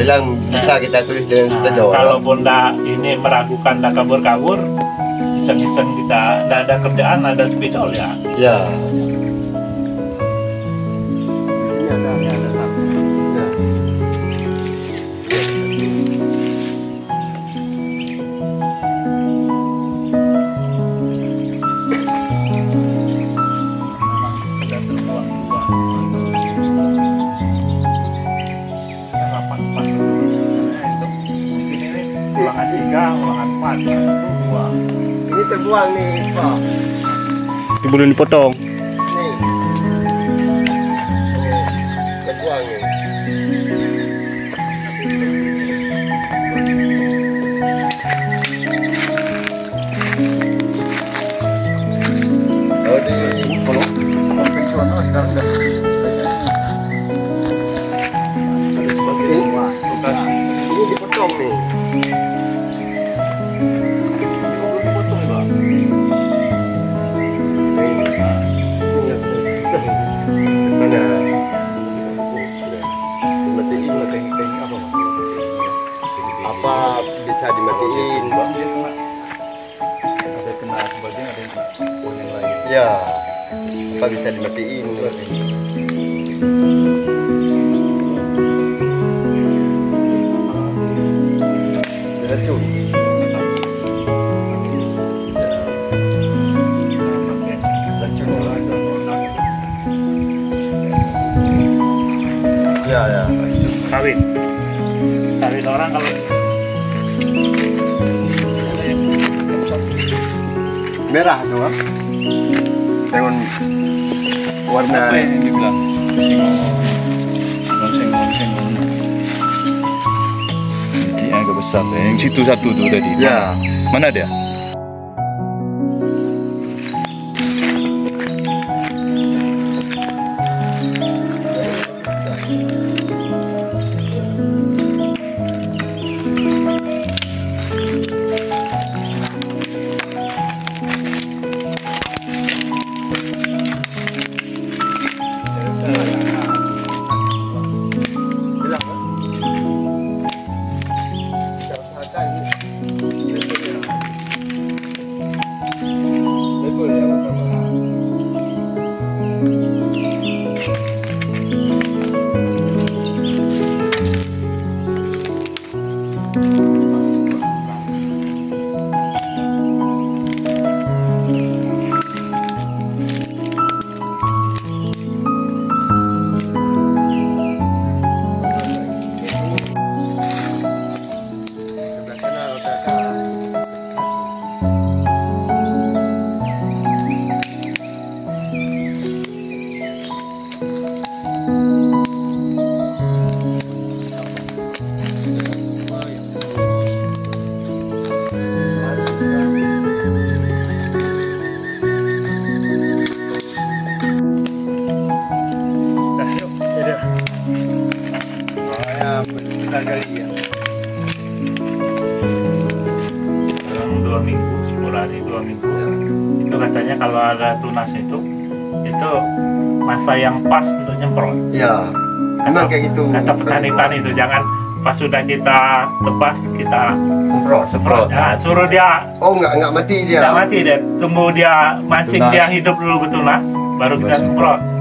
bilang bisa kita tulis dengan spidol. Kalaupun ini meragukan kabur-kabur, iseng-iseng kita ada kerjaan, ada spidol ya. Ya. Ulangan 3, ulangan 4, 2. Ini terbuang nih, Pak. Ini belum dipotong. Nih. Terbuang nih. Oh, kalau konvensional sekarang dah. Ini dipotong nih. Apa bisa dimatiin? Ada kena sebagian, ada yang yang lain. Ya, apa bisa dimatiin? Racun. Ya, ya. Sawit orang kalau Merah tuh, kan? Dengan warna apa yang dibilang sengon. Ini agak besar. Yang situ satu tuh tadi. ya. Mana dia? Kita gali ya. dalam 2 minggu, 10 hari, 2 minggu. Itu katanya kalau ada tunas itu masa yang pas untuk nyemprot. Ya. Memang kayak gitu. Kata petani-petani itu jangan pas sudah kita tebas kita semprot. Nah, suruh dia Oh, enggak mati dia. nggak mati deh, tunggu dia mancing, Tunas. dia hidup dulu betunas, baru kita semprot.